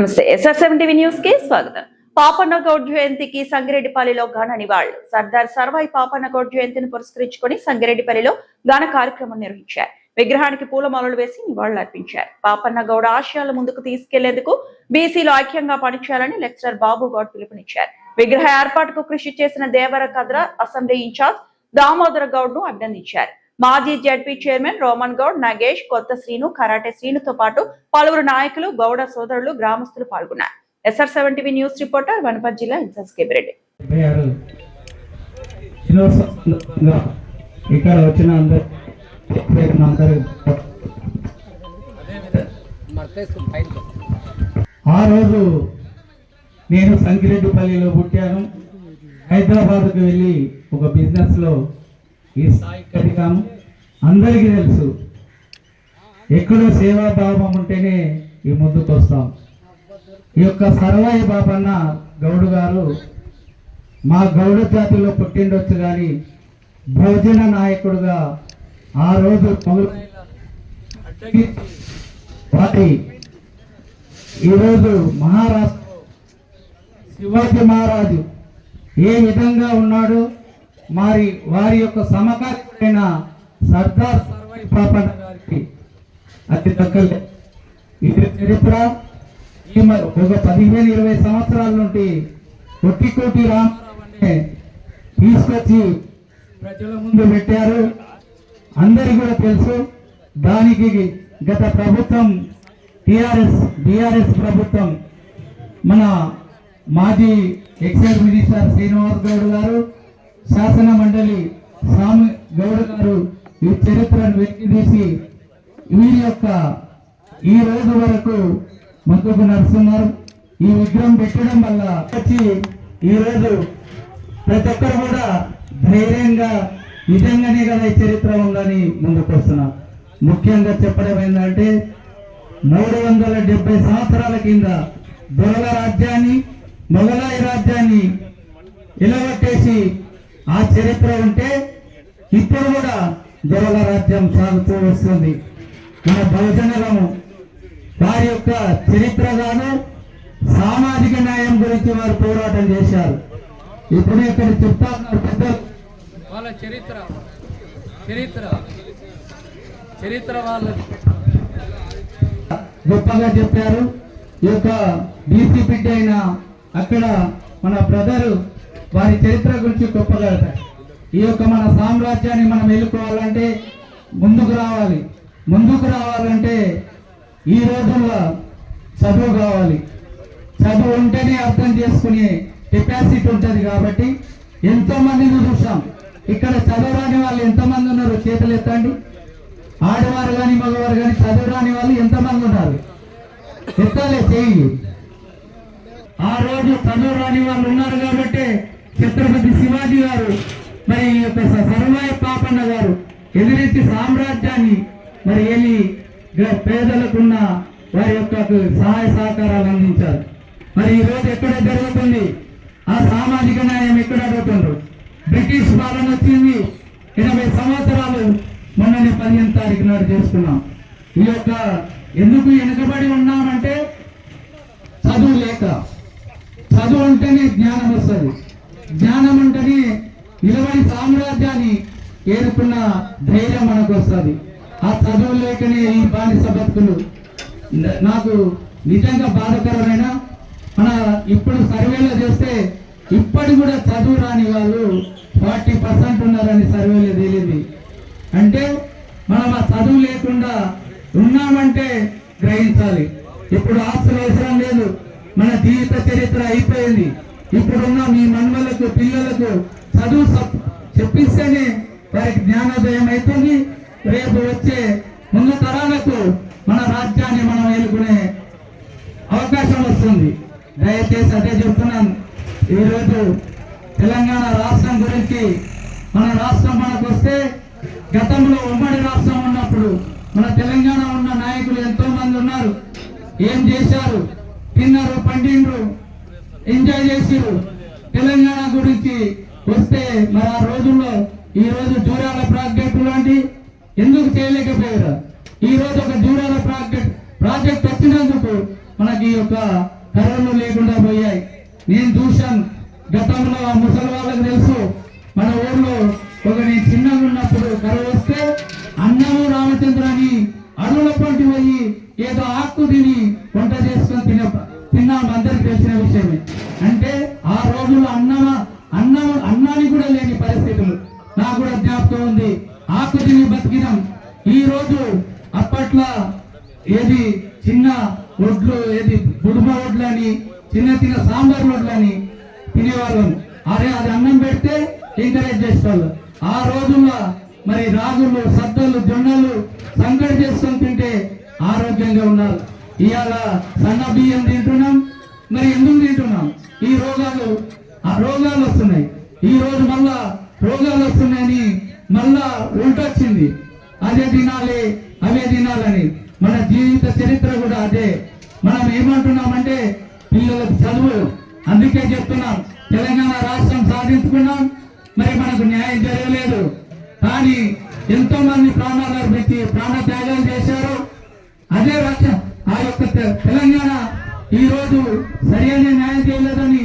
నమస్తే SR7 TV news కి స్వాగతం. పాపన్న గౌడ్ జయంతికి సంగిరెడ్డిపల్లిలో ఘన నివాళులు. సర్దార్ సర్వాయి పాపన్న గౌడ్ జయంతిని పురస్కరించుకొని సంగిరెడ్డిపల్లిలో ఘన కార్యక్రమం నిర్వహించారు. విగ్రహానికి పూలమాలలు వేసి నివాళులర్పించారు. పాపన్న గౌడ్ ఆశయాలు ముందుకు తీసుకెళ్లేందుకు బీసీలో ఐక్యంగా పనిచేయాలని లెక్చరర్ బాబు గౌడ్ పిలుపునిచ్చారు. విగ్రహ ఏర్పాటుకు కృషి చేసిన దేవర కద్ర అసెంబ్లీ ఇన్ఛార్జ్ దామోదర గౌడ్ ను అభినందించారు. మాజీ ZP chairman Roman Goud, Nagesh, కొత్త శ్రీను, కరాటే శ్రీనుతో పాటు పలువురు నాయకులు, గౌడ సోదరులు, గ్రామస్తులు పాల్గొన్నారు. SR7 TV news reporter Wanaparthy జిల్లా ఇన్ఛార్జ్ కేబిరెడ్డి. ఇక్కడ వచ్చిన ఆ రోజు నేను సంగిరెడ్డిపల్లిలో పుట్టాను. హైదరాబాద్కు వెళ్ళి ఒక బిజినెస్ లో ఈ స్థాయికి ఎదిగాము. అందరికీ తెలుసు, ఎక్కడో సేవాభావం ఉంటేనే ఈ ముందుకు వస్తాం. ఈ యొక్క సర్వాయి బాపన్న గౌడ్ గారు మా గౌడ జాతిలో పుట్టిండొచ్చు కానీ భోజన నాయకుడుగా ఆ రోజు వారి ఈరోజు మహారాష్ట్ర శివాజీ మహారాజు ఏ విధంగా ఉన్నాడో మరి వారి యొక్క సమకాలీన సర్దార్ సర్వాయి పాపన్న గారికి అతి దగ్గర ఇది చరిత్ర. ఒక 15-20 సంవత్సరాల నుండి కొట్టికోటి రామారావు తీసుకొచ్చి ప్రజల ముందు పెట్టారు. అందరికీ కూడా తెలుసు. దానికి గత ప్రభుత్వం బీఆర్ఎస్ ప్రభుత్వం మన మాజీ ఎక్సైజ్ మినిస్టర్ శ్రీనివాస్ గౌడ్ గారు, శాసన మండలి స్వామి గౌడ్ గారు ఈ చరిత్రను వెలికితీసి వీరి యొక్క ఈ రోజు వరకు ముందుకు నడుస్తున్నారు. ఈ విగ్రహం పెట్టడం వల్ల వచ్చి ఈ రోజు ప్రతి ఒక్కరు కూడా ధైర్యంగా నిజంగానే కదా ఈ చరిత్ర ఉందని ముందుకు వస్తున్నారు. ముఖ్యంగా చెప్పడం ఏంటంటే 370 సంవత్సరాల కింద దొరల రాజ్యాన్ని, మొఘలాయి రాజ్యాన్ని ఇలగొట్టేసి ఆ చరిత్ర ఉంటే ఇప్పుడు కూడా దొరల రాజ్యం సాగుతూ వస్తుంది. మన బహుజనులము వారి యొక్క చరిత్రగాను సామాజిక న్యాయం గురించి వారు పోరాటం చేశారు. ఇప్పుడు ఇక్కడ చెప్తారు పెద్దలు వాళ్ళ చరిత్ర వాళ్ళది గొప్పగా చెప్పారు. ఈ యొక్క బీసీ బిడ్డ అయిన అక్కడ మన బ్రదరు వారి చరిత్ర గురించి గొప్పగా. ఈ యొక్క మన సామ్రాజ్యాన్ని మనం వెళ్ళుకోవాలంటే ముందుకు రావాలంటే ఈ రోజుల్లో చదువు కావాలి. చదువు ఉంటేనే అర్థం చేసుకునే కెపాసిటీ ఉంటుంది. కాబట్టి ఎంతో మందిని చూసాం. ఇక్కడ చదువు రాని వాళ్ళు ఎంతమంది ఉన్నారు? చేతులు ఎత్తండి. ఆడవారు కానీ మగవారు కానీ చదువు రాని వాళ్ళు ఎంతమంది ఉన్నారు? ఎత్తాలే చేయి. ఆ రోజు చదువు రాని వాళ్ళు ఉన్నారు కాబట్టి ఛత్రపతి శివాజీ గారు మరి ఈ యొక్క సర్వాయి పాపన్న గారు ఎదురెత్తి సామ్రాజ్యాన్ని మరి వెళ్ళి పేదలకున్న వారి యొక్క సహాయ సహకారాలు అందించారు. మరి ఈ రోజు ఎక్కడ జరుగుతుంది? ఆ సామాజిక న్యాయం ఎక్కడ అడుగుతుండ్రు? బ్రిటిష్ పాలన వచ్చింది 80 సంవత్సరాలు. మొన్ననే 15వ తారీఖు నాడు చేసుకున్నాం. ఈ యొక్క ఎందుకు వెనుకబడి ఉన్నామంటే చదువు లేక. చదువు ఉంటేనే జ్ఞానం వస్తుంది. జ్ఞానం ఉంటేనే నిలబడి సామ్రాజ్యాన్ని ఏరుకున్న ధైర్యం మనకు వస్తుంది. ఆ చదువు లేకనే ఈ బానిస బతుకులు. నాకు నిజంగా బాధాకరమైన మన ఇప్పుడు సర్వేలో చేస్తే ఇప్పటి కూడా చదువు రాని వాళ్ళు 40% ఉన్నారని సర్వేలో తేలింది. అంటే మనం ఆ చదువు లేకుండా ఉన్నామంటే గ్రహించాలి. ఇప్పుడు ఆస్తులు అవసరం లేదు. మన జీవిత చరిత్ర అయిపోయింది. ఇప్పుడున్న మీ మన్మలకు పిల్లలకు చదువు చెప్పిస్తేనే వారికి జ్ఞానోదయం అవుతుంది. రేపు వచ్చే ముందు తరాలకు మన రాజ్యాన్ని మనం ఎన్నుకునే అవకాశం వస్తుంది. దయచేసి అదే చెప్తున్నాను. ఈరోజు తెలంగాణ రాష్ట్రం గురించి, మన రాష్ట్రం మనకు వస్తే గతంలో ఉమ్మడి రాష్ట్రం ఉన్నప్పుడు మన తెలంగాణ ఉన్న నాయకులు ఎంతో మంది ఉన్నారు. ఏం చేశారు? తిన్నారు, పండిండ్రు, ఎంజాయ్ చేసిరు. తెలంగాణ గురించి వస్తే మరి ఆ రోజుల్లో ఈ రోజు జూరాల ప్రాజెక్టు లాంటి ఎందుకు చేయలేకపోయారు? ఈ రోజు ఒక జూరాల ప్రాజెక్ట్ వచ్చినందుకు మనకి యొక్క కరోనా లేకుండా పోయాయి. నేను చూశాను గతంలో ఆ ముసలి వాళ్ళకి తెలుసు. మన ఊర్లో నేను చిన్నగా ఉన్నప్పుడు కరువు వస్తే అన్నము రామచంద్ర అని అడవుల పొంటి పోయి ఏదో ఆకు తిని వంట చేసుకొని తిన్నాం, అందరికి తెలిసిన విషయమే. అంటే ఆ రోజుల్లో అన్నాన్ని కూడా లేని పరిస్థితులు నాకు కూడా జ్ఞాపకం ఉంది. ఆకు తిని బతికినాం. ఈ రోజు అప్పట్లో ఏది చిన్న ఒడ్లు, ఏది బుడుమ ఒడ్లు అని చిన్న సాంబార్ ఒడ్లు అని తినేవాళ్ళం. అదే అది అన్నం పెడితే ఎంకరేజ్ చేసేవాళ్ళు. ఆ రోజుల్లో మరి రాగులు, సద్దలు, జొన్నలు సంకటి చేసుకొని తింటే ఆరోగ్యంగా ఉన్నారు. ఇవాళ సన్న బియ్యం తింటున్నాం. మరి ఎందుకు తింటున్నాం? ఈ రోగాలు వస్తున్నాయి. ఈ రోజు మళ్ళా రోగాలు వస్తున్నాయని మళ్ళా ఉల్టొచ్చింది. అదే తినాలి, అవే తినాలని. మన జీవిత చరిత్ర కూడా అదే. మనం ఏమంటున్నామంటే పిల్లలకు చదువు. అందుకే చెప్తున్నాం, తెలంగాణ రాష్ట్రం సాధించుకున్నాం, మరి మనకు న్యాయం జరగలేదు. కానీ ఎంతో మంది ప్రాణాలు అర్పించి ప్రాణ త్యాగాలు చేశారు. అదే రాష్ట్రం ఆ యొక్క తెలంగాణ ఈ రోజు సరైన న్యాయం చేయలేదని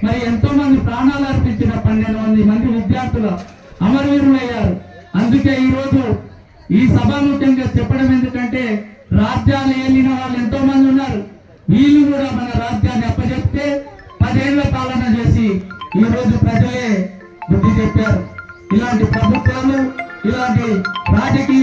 మరి ఎంతో మంది ప్రాణాలు అర్పించిన 12 మంది విద్యార్థులు అమరవీరులయ్యారు. అందుకే ఈ రోజు ఈ సభాముఖ్యంగా చెప్పడం ఎందుకంటే రాజ్యాలు ఏలిన వాళ్ళు ఎంతో మంది ఉన్నారు. వీళ్ళు కూడా మన రాజ్యాన్ని అప్పచెప్తే 10 ఏళ్ల పాలన చేసి ఈ రోజు ప్రజలే బుద్ధి చెప్పారు. ఇలాంటి ప్రభుత్వాలు, ఇలాంటి రాజకీయ